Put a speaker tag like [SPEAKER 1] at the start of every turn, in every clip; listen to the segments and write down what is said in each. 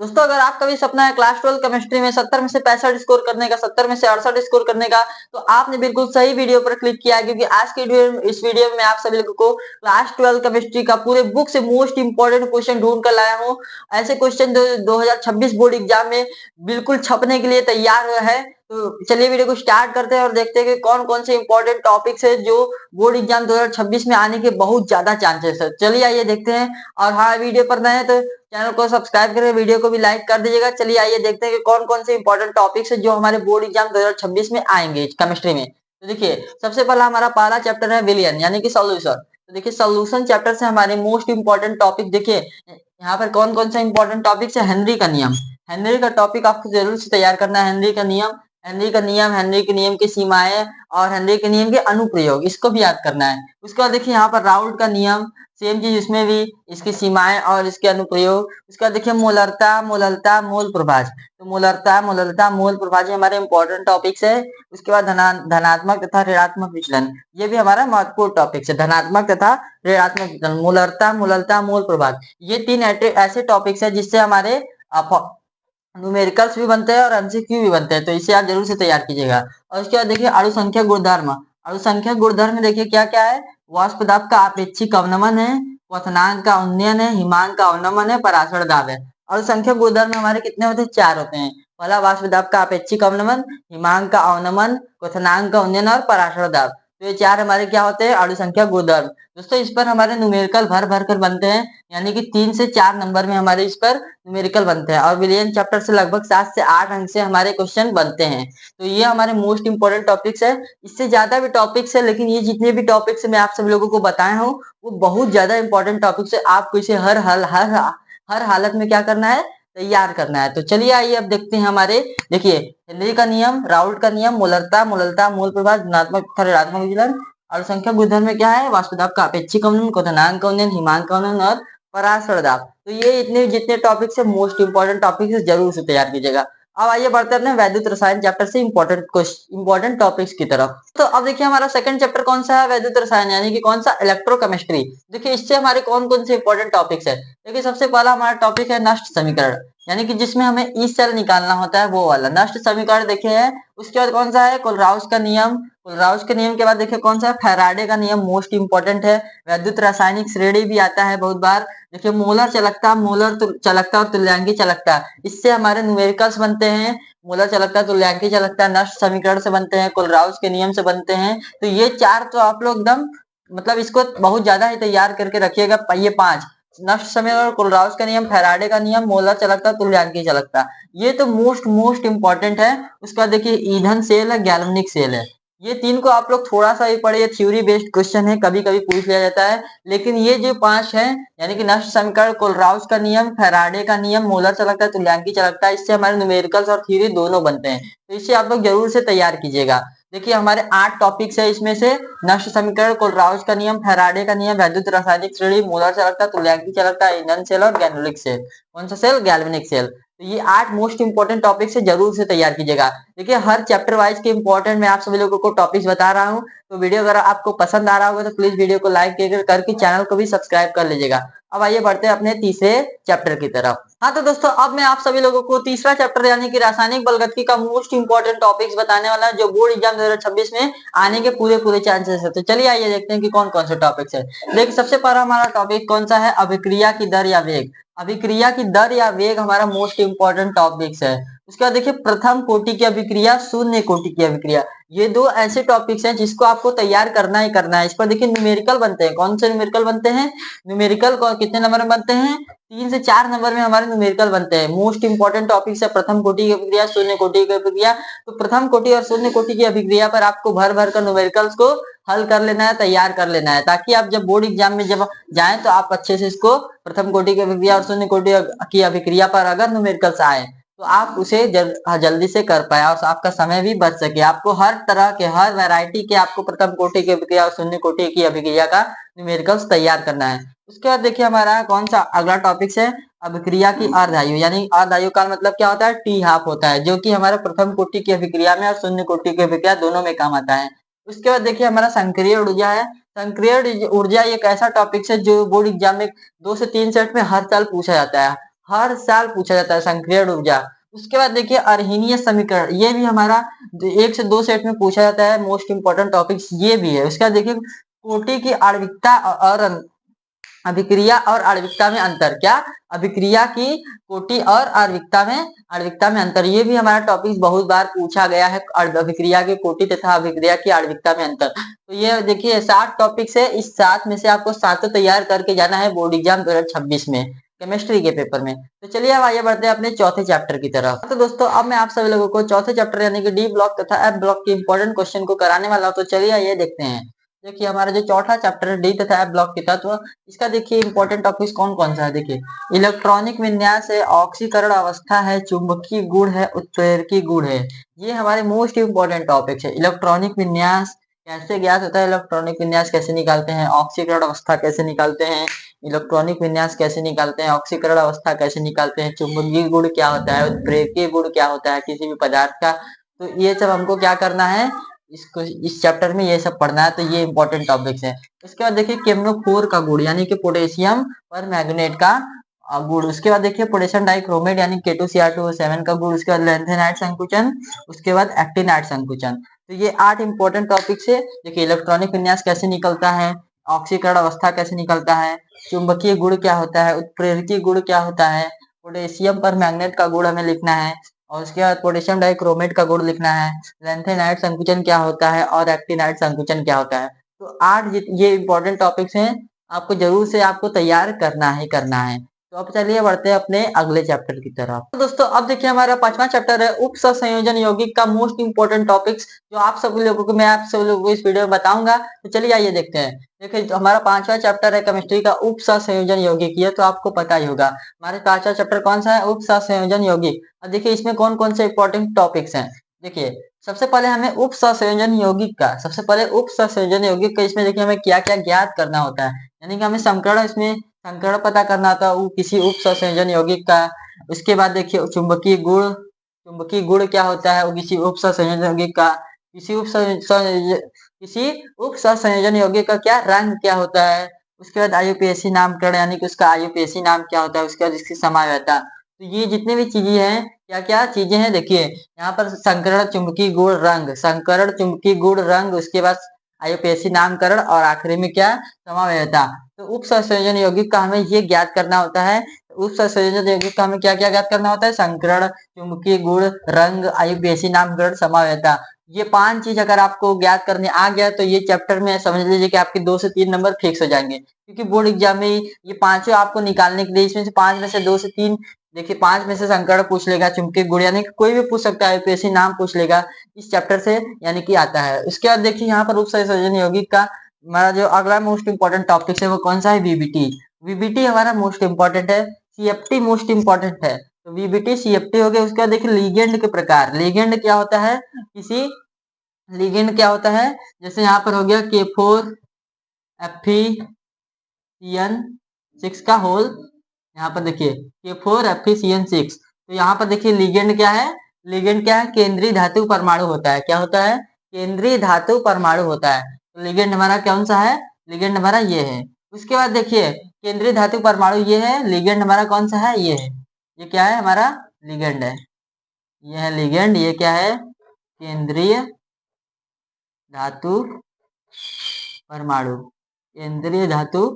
[SPEAKER 1] दोस्तों अगर आपका भी सपना है क्लास 12 केमिस्ट्री में 70 में से 65 स्कोर करने का, 70 में से 68 स्कोर करने का, तो आपने बिल्कुल सही वीडियो पर क्लिक किया है, क्योंकि आज के इस वीडियो में मैं आप सभी लोगों को क्लास 12 केमिस्ट्री का पूरे बुक से मोस्ट इंपोर्टेंट क्वेश्चन ढूंढ कर लाया हूँ। ऐसे क्वेश्चन जो 2026 बोर्ड एग्जाम में बिल्कुल छपने के लिए तैयार हुआ है। तो चलिए वीडियो को स्टार्ट करते हैं और देखते हैं कि कौन कौन से इंपॉर्टेंट टॉपिक्स है जो बोर्ड एग्जाम 2026 में आने के बहुत ज्यादा चांसेस है। चलिए आइए देखते हैं। और हाँ, वीडियो पर नए हैं तो चैनल को सब्सक्राइब करें, वीडियो को भी लाइक कर दीजिएगा। चलिए आइए देखते हैं कि कौन कौन से इंपॉर्टेंट टॉपिक्स है जो हमारे बोर्ड एग्जाम 2026 में आएंगे केमिस्ट्री में। तो देखिए सबसे पहला हमारा पहला चैप्टर है विलियन यानी कि सॉल्यूशन। तो देखिए सॉल्यूशन चैप्टर से हमारे मोस्ट इंपॉर्टेंट टॉपिक देखिए यहाँ पर कौन कौन सा इंपॉर्टेंट टॉपिक है। हेनरी का नियम, हेनरी का टॉपिक आपको जरूर से तैयार करना है। हेनरी का नियम, हेनरी का नियम, हेनरी के नियम की सीमाएं और हेनरी के नियम के अनुप्रयोग, इसको भी याद करना है। उसके बाद देखिए यहाँ पर राउल्ट का नियम, सेम चीज इसमें भी, इसकी सीमाएं और इसके अनुप्रयोग। उसके बाद देखिए मोलरता, मोललता, मोल प्रभाज। तो मोलरता, मोललता, मोल प्रभाज हमारे इंपॉर्टेंट टॉपिक्स है। उसके बाद धनात्मक तथा ऋणात्मक विचलन, ये भी हमारा महत्वपूर्ण टॉपिक्स है। धनात्मक तथा ऋणात्मक विचलन, मोलरता, मोललता, मोल प्रभाज, ये तीन ऐसे टॉपिक्स है जिससे हमारे न्यूमेरिकल्स भी बनते हैं और एमसीक्यू भी बनते हैं। तो इसे आप जरूर से तैयार कीजिएगा। और उसके बाद देखिए अणु संख्या गुणधर्म, अणु संख्या गुणधर्म में देखिए क्या क्या है। वाष्प दाब का अपेक्षिक अवनमन है, क्वथनांक का उन्नयन है, हिमांक का अवनमन है, पराशर दाब है। अणु संख्या गुणधर्म में हमारे कितने होते हैं? 4 होते हैं। पहला वाष्प दाब का अपेक्षिक अवनमन, हिमांक का अवनमन, क्वथनांक का उन्नयन और पराशर दाब। तो ये 4 हमारे क्या होते हैं? अणु संख्या गुणधर्म। दोस्तों इस पर हमारे न्यूमेरिकल भर भर कर बनते हैं, यानी कि 3 से 4 नंबर में हमारे इस पर न्यूमेरिकल बनते हैं। और विलियन चैप्टर से लगभग 7 से 8 अंक से हमारे क्वेश्चन बनते हैं। तो ये हमारे मोस्ट इंपोर्टेंट टॉपिक्स है। इससे ज्यादा भी टॉपिक्स है, लेकिन ये जितने भी टॉपिक्स मैं आप सब लोगों को बताया हूँ वो बहुत ज्यादा इंपॉर्टेंट टॉपिक्स है। आपको इसे हर हालत में क्या करना है? तैयार करना है। तो चलिए आइए अब देखते हैं हमारे, देखिए हेनरी का नियम, राउल्ट का नियम, मोलरता, मोललता, मोल प्रभाव, धनात्मक तथा ऋणात्मक विचलन। और संख्या गुणधर्म में क्या है? वाष्प दाब का अपेक्षिक अवनमन, क्वथनांक का उन्नयन, हिमांक का उन्नयन और पराशर दाब। तो ये इतने जितने टॉपिक्स है मोस्ट इंपोर्टेंट टॉपिक्स है, जरूर से तैयार कीजिएगा। अब आइए बढ़ते हैं अपने वैद्युत रसायन चैप्टर से इंपॉर्टेंट टॉपिक्स की तरफ। तो अब देखिए हमारा सेकंड चैप्टर कौन सा है? वैद्युत रसायन यानी कि कौन सा? इलेक्ट्रोकेमिस्ट्री। देखिए इससे हमारे कौन कौन से इंपॉर्टेंट टॉपिक्स है। देखिए सबसे पहला हमारा टॉपिक है नष्ट समीकरण, यानी कि जिसमें हमें ई सेल निकालना होता है, वो वाला नष्ट समीकरण देखे है। उसके बाद कौन सा है? कोलराउस का नियम। कोलराउस के नियम के बाद देखिए कौन सा है? फैराडे का नियम, मोस्ट इंपोर्टेंट है। वैद्युत रासायनिक श्रेणी भी आता है बहुत बार। देखिए मोलर चलकता, चलकता और तुल्यांकी चलकता, इससे हमारे न्यूमेरिकल्स बनते हैं। मोलर चलकता, तुल्यांकी चलकता नष्ट समीकरण से बनते हैं, कोलराउस के नियम से बनते हैं। तो ये 4 तो आप लोग एकदम मतलब इसको बहुत ज्यादा ही तैयार करके रखिएगा। ये 5 नष्ट समीकरण, कोलराउस का नियम, फैराडे का नियम, मोलर चलकता, तुल्यांकी चलकता, ये तो मोस्ट इंपॉर्टेंट है। उसके बाद देखिए ईंधन सेल है, गैल्वेनिक सेल है। ये 3 को आप लोग थोड़ा सा ही पढ़िए, थ्योरी बेस्ड क्वेश्चन है, कभी कभी पूछ लिया जाता है। लेकिन ये जो 5 है, यानी कि नष्ट समीकरण, कोलराउस का नियम, फैराडे का नियम, मोलर चलकता, तुल्यांकी चलकता, इससे हमारे न्यूमेरिकल्स और थ्योरी दोनों बनते हैं। तो इसे आप लोग जरूर से तैयार कीजिएगा। देखिए हमारे 8 टॉपिक्स है, इसमें से नष्ट समीकरण, कोलराउस का नियम, फैराडे का नियम, वैद्युत रासायनिक श्रेणी, मोलर चलकता, तुल्यांकी चलकता, ईंधन सेल और गैल्वेनिक सेल। कौन सा सेल? Galvanic cell. तो ये 8 मोस्ट इंपोर्टेंट टॉपिक से जरूर से तैयार कीजिएगा। देखिए हर चैप्टर वाइज के इंपॉर्टेंट मैं आप सभी लोगों को टॉपिक्स बता रहा हूँ। तो वीडियो अगर आपको पसंद आ रहा होगा तो प्लीज वीडियो को लाइक करके चैनल को भी सब्सक्राइब कर लीजिएगा। अब आइए बढ़ते हैं अपने तीसरे चैप्टर की तरफ। हाँ तो दोस्तों अब मैं आप सभी लोगों को तीसरा चैप्टर यानी कि रासायनिक बलगतिकी का मोस्ट इंपोर्टेंट टॉपिक्स बताने वाला है, जो बोर्ड एग्जाम 2026 में आने के पूरे चांसेस है। तो चलिए आइए देखते हैं कि कौन कौन से टॉपिक्स है। देखिए सबसे पहला हमारा टॉपिक कौन सा है? अभिक्रिया की दर या वेग। अभिक्रिया की दर या वेग हमारा मोस्ट इंपोर्टेंट टॉपिक्स है। उसके बाद देखिए प्रथम कोटि की अभिक्रिया, शून्य कोटि की अभिक्रिया, ये 2 ऐसे टॉपिक्स हैं जिसको आपको तैयार करना ही करना है। इस पर देखिए न्यूमेरिकल बनते हैं। कौन से न्यूमेरिकल बनते हैं? न्यूमेरिकल कितने नंबर में बनते हैं? 3 से 4 नंबर में हमारे न्यूमेरिकल बनते हैं। मोस्ट इंपोर्टेंट टॉपिक्स है प्रथम कोटि की अभिक्रिया, शून्य कोटि की अभिक्रिया। तो प्रथम कोटि और शून्य कोटि की अभिक्रिया पर आपको भर भर कर न्यूमेरिकल्स को हल कर लेना है, तैयार कर लेना है, ताकि आप जब बोर्ड एग्जाम में जब जाएं तो आप अच्छे से इसको प्रथम कोटि की अभिक्रिया और शून्य कोटि की अभिक्रिया पर अगर न्यूमेरिकल्स आए तो आप उसे जल्दी से कर पाए और आपका समय भी बच सके। आपको हर तरह के, हर वैरायटी के आपको प्रथम कोटि की अभिक्रिया और शून्य कोटि की अभिक्रिया का न्यूमेरिकल्स तैयार करना है। उसके बाद देखिए हमारा कौन सा अगला टॉपिक है? अभिक्रिया की अर्धायु, यानी अर्धायु काल मतलब क्या होता है? टी हाफ होता है, जो कि हमारे प्रथम कोटि की अभिक्रिया में और शून्य कोटि की अभिक्रिया दोनों में काम आता है। उसके बाद देखिए हमारा संक्रिय ऊर्जा है। संक्रिय ऊर्जा एक ऐसा टॉपिक है जो बोर्ड एग्जाम में 2 से 3 सेट में हर साल पूछा जाता है। हर साल पूछा जाता है, संक्रियण ऊर्जा। उसके बाद देखिए अर्हिनीय समीकरण, ये भी हमारा 1 से 2 सेट में पूछा जाता है, मोस्ट इंपोर्टेंट टॉपिक्स ये भी है। उसके बाद देखिए कोटि की आणविकता और अभिक्रिया और आणविकता में अंतर, क्या अभिक्रिया की कोटि और आणविकता में अंतर, ये भी हमारा टॉपिक बहुत बार पूछा गया है, अभिक्रिया की कोटि तथा अभिक्रिया की आणविकता में अंतर। तो ये देखिए 7 टॉपिक्स है, इस 7 में से आपको 7 तैयार करके जाना है बोर्ड एग्जाम 2026 में केमिस्ट्री के पेपर में। तो चलिए अब आइए बढ़ते हैं अपने चौथे चैप्टर की तरफ। तो दोस्तों अब मैं आप सभी लोगों को चौथे चैप्टर यानी कि डी ब्लॉक तथा एफ ब्लॉक के इंपॉर्टेंट क्वेश्चन को कराने वाला हूं। तो चलिए आइए देखते हैं। देखिए हमारा जो चौथा चैप्टर है डी तथा एफ ब्लॉक के तत्व, इसका देखिए इंपॉर्टेंट टॉपिक्स कौन कौन सा है। देखिए इलेक्ट्रॉनिक विन्यास है, ऑक्सीकरण अवस्था है, चुंबकीय गुण है, उत्प्रेरकीय गुण है। ये हमारे मोस्ट इंपॉर्टेंट टॉपिक्स है। इलेक्ट्रॉनिक विन्यास कैसे ज्ञात होता है, इलेक्ट्रॉनिक विन्यास कैसे निकालते हैं, ऑक्सीकरण अवस्था कैसे निकालते हैं, इलेक्ट्रॉनिक विन्यास कैसे निकालते हैं, ऑक्सीकरण अवस्था कैसे निकालते हैं, चुंबकीय गुण क्या होता है, उत्प्रेरकीय गुण क्या होता है किसी भी पदार्थ का। तो ये सब हमको क्या करना है, इसको इस चैप्टर में ये सब पढ़ना है। तो ये इंपॉर्टेंट टॉपिक्स है। उसके बाद देखिए केमनोफोर का गुण यानी कि पोटेशियम पर मैग्नेट का गुण। उसके बाद देखिए पोटेशियम डाइक्रोमेट यानी K2Cr2O7 का गुण। उसके बाद लैंथेनाइट संकुचन, उसके बाद एक्टिनाइट संकुचन। तो ये 8 इंपॉर्टेंट टॉपिक्स है। देखिए इलेक्ट्रॉनिक विन्यास कैसे निकलता है, ऑक्सीकरण अवस्था कैसे निकलता है, चुंबकीय गुण क्या होता है, उत्प्रेरकीय गुण क्या होता है, पोटेशियम पर मैग्नेट का गुण हमें लिखना है, और उसके बाद पोटेशियम डाइक्रोमेट का गुण लिखना है, लैंथेनाइट संकुचन क्या होता है और एक्टिनाइट संकुचन क्या होता है। तो 8 ये इंपॉर्टेंट टॉपिक्स हैं, आपको जरूर से आपको तैयार करना ही करना है। तो अब चलिए बढ़ते हैं अपने अगले चैप्टर की तरफ। तो दोस्तों अब देखिए हमारा 5वां चैप्टर है उप सहसंयोजन यौगिक का मोस्ट इंपॉर्टेंट टॉपिक्स, जो आप सभी लोगों को मैं आप सभी लोगों को इस वीडियो में बताऊंगा। तो चलिए आइए देखते हैं। देखिए तो हमारा 5वां चैप्टर है केमिस्ट्री का उप सहसंयोजन यौगिक, ये तो आपको पता ही होगा। हमारे 5वां चैप्टर कौन सा है, उप सहसंयोजन यौगिक। अब देखिए इसमें कौन कौन से इंपॉर्टेंट टॉपिक्स हैं। देखिए सबसे पहले हमें उप सहसंयोजन यौगिक का, सबसे पहले उप सहसंयोजन यौगिक का इसमें देखिए हमें क्या क्या ज्ञात करना होता है, यानी कि हमें समीकरण, इसमें समीकरण पता करना होता है किसी उप सहसंयोजन यौगिक का। उसके बाद देखिए चुंबकीय गुण क्या होता है वो किसी उप सहसंयोजन यौगिक का, किसी उप सहसंयोजन यौगिक का क्या रंग क्या होता है। उसके बाद आईयूपीएसी नामकरण यानी कि उसका आईयूपीएसी नाम क्या होता है, उसके बाद इसकी समाव्ययता। तो ये जितने भी चीजें हैं, क्या क्या चीजें हैं, देखिए यहाँ पर संकरण चुंबकीय गुण रंग, संकरण चुंबकीय गुण रंग, उसके बाद आईयूपीएसी नामकरण और आखिरी में क्या समाव्ययता। तो उप सहसंयोजन यौगिक का हमें ये ज्ञात करना होता है। उप सहसंयोजन यौगिक का हमें क्या क्या ज्ञात करना होता है, संकरण चुंबकीय गुण रंग आईयूपीएसी नामकरण समाव्ययता। ये 5 चीज अगर आपको ज्ञात करने आ गया तो ये चैप्टर में समझ लीजिए कि आपके 2 से 3 नंबर फिक्स हो जाएंगे, क्योंकि बोर्ड एग्जाम में ये पांचों आपको निकालने के लिए, इसमें से 5 में से 2 से 3, देखिए 5 में से संकरण पूछ लेगा, चुंबकीय गुण यानी कोई भी पूछ सकता है, आईयूपीएसी नाम पूछ लेगा इस चैप्टर से, यानी कि आता है। उसके बाद देखिए यहाँ पर उप सहसंयोजन यौगिक का हमारा जो अगला मोस्ट इंपॉर्टेंट टॉपिक है वो कौन सा है, वीबीटी। वीबीटी हमारा मोस्ट इंपॉर्टेंट है, सीएफटी मोस्ट इंपॉर्टेंट है। तो वीबीटी सीएफटी हो गया। उसके बाद देखिए लिगेंड के प्रकार, लिगेंड क्या होता है, किसी लिगेंड क्या होता है, जैसे यहाँ पर हो गया K4Fe(CN6) का होल, यहाँ पर देखिए K4Fe(CN6). तो यहाँ पर देखिए लिगेंड क्या है, लिगेंड क्या है, केंद्रीय धातु परमाणु होता है। क्या होता है, केंद्रीय धातु परमाणु होता है। तो लिगेंड हमारा कौन सा है, लिगेंड हमारा ये है। उसके बाद देखिए केंद्रीय धातु परमाणु ये है, लिगेंड हमारा कौन सा है, ये है, ये क्या है हमारा लिगेंड है, ये है लिगेंड। ये क्या है, केंद्रीय धातु परमाणु, केंद्रीय धातु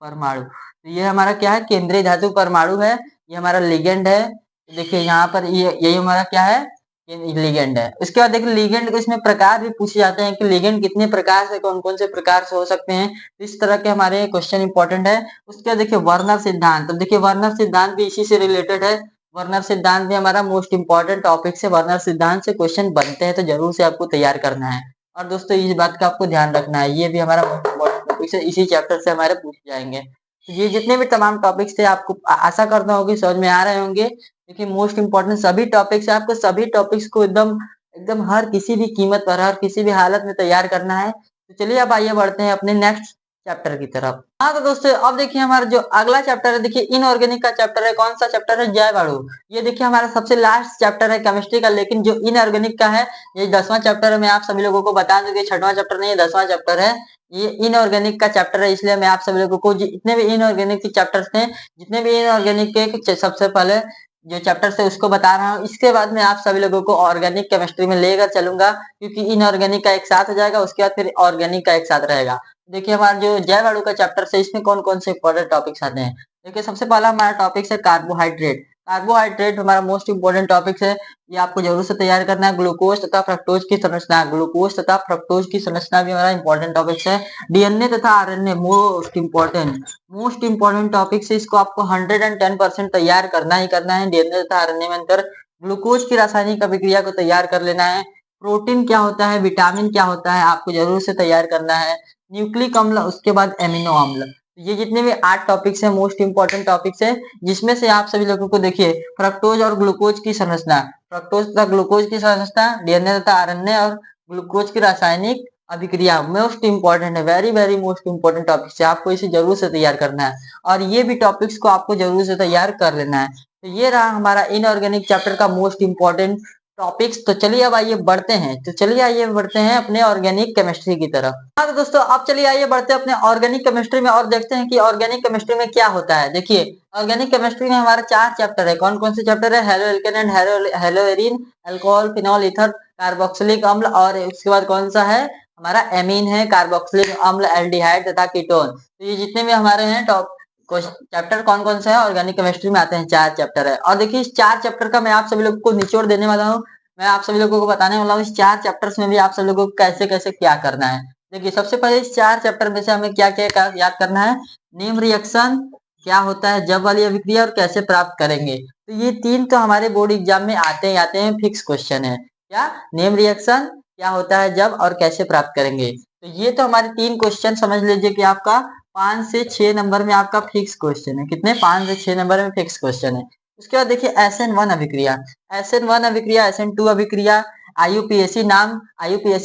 [SPEAKER 1] परमाणु। तो ये हमारा क्या है, केंद्रीय धातु परमाणु है, ये हमारा लिगेंड है। तो देखिए यहाँ पर ये यही हमारा क्या है, लिगेंड है। उसके बाद देखिए लिगेंड को इसमें प्रकार भी पूछे जाते हैं कि लिगेंड कितने प्रकार से, कौन कौन से प्रकार से हो सकते हैं। तो इस तरह के हमारे क्वेश्चन इंपॉर्टेंट है। उसके बाद देखिए वर्नर सिद्धांत, तो देखिए वर्नर सिद्धांत भी इसी से रिलेटेड है। वर्नर सिद्धांत भी हमारा मोस्ट इंपॉर्टेंट टॉपिक से, वर्नर सिद्धांत से क्वेश्चन बनते हैं, तो जरूर से आपको तैयार करना है। और दोस्तों इस बात का आपको ध्यान रखना है, ये भी हमारा मोस्ट इंपॉर्टेंट टॉपिक है, इसी चैप्टर से हमारे पूछे जाएंगे। तो ये जितने भी तमाम टॉपिक्स थे आपको आशा करता हूँ कि समझ में आ रहे होंगे। देखिए मोस्ट इंपॉर्टेंट सभी टॉपिक्स है, आपको सभी टॉपिक्स को एकदम एकदम हर किसी भी कीमत पर, हर किसी भी हालत में तैयार करना है। तो चलिए अब आइए बढ़ते हैं अपने नेक्स्ट चैप्टर की तरफ। हाँ तो दोस्तों अब देखिए हमारा जो अगला चैप्टर है, देखिए इनऑर्गेनिक का चैप्टर है। कौन सा चैप्टर है, जैव अणु। ये देखिए हमारा सबसे लास्ट चैप्टर है केमिस्ट्री का, लेकिन जो इनऑर्गेनिक का है ये 10वां चैप्टर है। मैं आप सभी लोगों को बता दूं कि 6वां चैप्टर नहीं है, 10वां चैप्टर है। ये इनऑर्गेनिक का चैप्टर है, इसलिए मैं आप सभी लोगों को जितने भी इनऑर्गेनिक के चैप्टर्स थे, जितने भी इनऑर्गेनिक के सबसे पहले जो चैप्टर्स है उसको बता रहा हूँ। इसके बाद मैं आप सभी लोगों को ऑर्गेनिक केमिस्ट्री में लेकर चलूंगा, क्योंकि इनऑर्गेनिक का एक साथ हो जाएगा, उसके बाद फिर ऑर्गेनिक का एक साथ रहेगा। देखिए हमारा जो जैव अणु का चैप्टर है इसमें कौन कौन से इंपॉर्टेंट टॉपिक्स आते हैं। देखिए सबसे पहला हमारा टॉपिक है कार्बोहाइड्रेट। कार्बोहाइड्रेट हमारा मोस्ट इंपोर्टेंट टॉपिक है, ये आपको जरूर से तैयार करना है। ग्लूकोज तथा फ्रक्टोज की संरचना, ग्लूकोज तथा फ्रक्टोज की संरचना भी हमारा इंपॉर्टेंट टॉपिक है। डीएनए तथा आरएनए मोस्ट इंपोर्टेंट टॉपिक है, इसको आपको 110% तैयार करना ही करना है। डीएनए तथा आरएनए में अंतर, ग्लूकोज की रासायनिक अभिक्रिया को तैयार कर लेना है। प्रोटीन क्या होता है, विटामिन क्या होता है, आपको जरूर से तैयार करना है। न्यूक्लिक अम्ल, उसके बाद एमिनो अम्ल। ये जितने भी 8 टॉपिक्स है मोस्ट इंपोर्टेंट टॉपिक्स है, जिसमें से आप सभी लोगों को देखिए फ्रक्टोज और ग्लूकोज की संरचना, फ्रक्टोज तथा ग्लूकोज की संरचना, डीएनए तथा आरएनए और ग्लूकोज की रासायनिक अभिक्रिया मोस्ट इंपोर्टेंट है, very very most important topics है। आपको इसे जरूर से तैयार करना है और ये भी टॉपिक्स को आपको जरूर से तैयार कर लेना है। तो ये रहा हमारा इनऑर्गेनिक चैप्टर का मोस्ट इंपोर्टेंट टॉपिक्स। तो चलिए अब आइए बढ़ते हैं, अपने ऑर्गेनिक केमिस्ट्री की तरफ। हाँ तो दोस्तों अब चलिए आइए बढ़ते हैं अपने ऑर्गेनिक केमिस्ट्री में और देखते हैं कि ऑर्गेनिक केमिस्ट्री में क्या होता है। देखिए ऑर्गेनिक केमिस्ट्री में हमारे 4 चैप्टर है। कौन कौन से चैप्टर है? Halo alkane and hello arene, alcohol, phenol, ether, carboxylic अम्ल, और उसके बाद कौन सा है हमारा एमीन है, कार्बोक्सिलिक अम्ल, एल्डिहाइड तथा कीटोन। तो ये जितने भी हमारे हैं टॉप चैप्टर कौन कौन से है ऑर्गेनिक केमिस्ट्री में आते हैं, 4 चैप्टर है। और देखिए इस 4 चैप्टर का मैं आप सभी लोगों को निचोड़ देने वाला हूँ। मैं आप सभी लोगों को बताने वाला हूँ इस 4 चैप्टर्स में भी आप सभी लोगों को कैसे कैसे क्या करना है। देखिए सबसे पहले इस 4 चैप्टर में से हमें क्या क्या याद करना है। नेम रिएक्शन क्या होता है, जब वाली अभिक्रिया, और कैसे प्राप्त करेंगे। तो ये 3 तो हमारे बोर्ड एग्जाम में आते ही आते हैं, फिक्स क्वेश्चन है। क्या? नेम रिएक्शन क्या होता है, जब, और कैसे प्राप्त करेंगे। तो ये तो हमारे 3 क्वेश्चन समझ लीजिए कि आपका 5 से 6 नंबर में आपका फिक्स क्वेश्चन है। कितने? 5 से 6 नंबर में फिक्स क्वेश्चन है। उसके बाद देखिए SN1 अभिक्रिया, SN1 अभिक्रिया, SN2 अभिक्रिया, आईयूपीएसी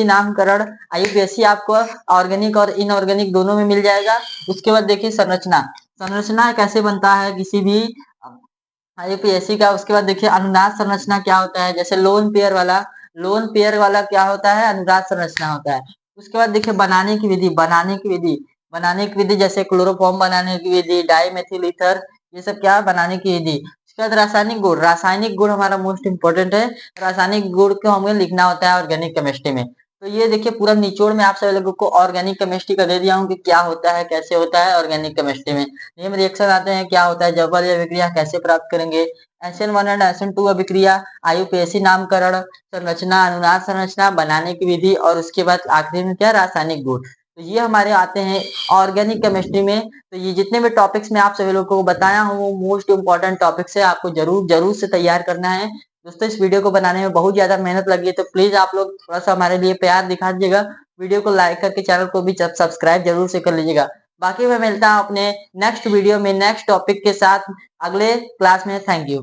[SPEAKER 1] नामकरण। आईयूपीएसी आपको ऑर्गेनिक और इनऑर्गेनिक दोनों में मिल जाएगा। उसके बाद देखिए संरचना, संरचना कैसे बनता है किसी भी आईयूपीएसी का। उसके बाद देखिए अनुनाद संरचना क्या होता है, जैसे लोन पेयर वाला क्या होता है, अनुनाद संरचना होता है। उसके बाद देखिए बनाने की विधि जैसे क्लोरोफॉर्म बनाने की विधि, डाइमेथिल ईथर, ये सब क्या बनाने की विधि। उसके बाद रासायनिक गुण हमारा मोस्ट इंपोर्टेंट है। रासायनिक गुण को हमें लिखना होता है ऑर्गेनिक केमिस्ट्री में। तो ये देखिए पूरा निचोड़ में आप सभी लोगों को ऑर्गेनिक केमिस्ट्री का दे दिया हूँ कि क्या होता है, कैसे होता है ऑर्गेनिक केमिस्ट्री में। नेम रिएक्शन आते हैं, क्या होता है, जब वाली अभिक्रिया कैसे प्राप्त करेंगे, SN1 एंड SN2 अभिक्रिया, आईयूपीएसी नामकरण, संरचना, अनुनाद संरचना, बनाने की विधि, और उसके बाद आखिरी में क्या, रासायनिक गुण। तो ये हमारे आते हैं ऑर्गेनिक केमिस्ट्री में। तो ये जितने भी टॉपिक्स मैं आप सभी लोगों को बताया हूँ वो मोस्ट इंपोर्टेंट टॉपिक्स है, आपको जरूर जरूर से तैयार करना है। दोस्तों इस वीडियो को बनाने में बहुत ज्यादा मेहनत लगी है, तो प्लीज आप लोग थोड़ा सा हमारे लिए प्यार दिखा दीजिएगा। वीडियो को लाइक करके चैनल को भी सब्सक्राइब जरूर से कर लीजिएगा। बाकी मैं मिलता हूँ अपने नेक्स्ट वीडियो में नेक्स्ट टॉपिक के साथ अगले क्लास में। Thank you.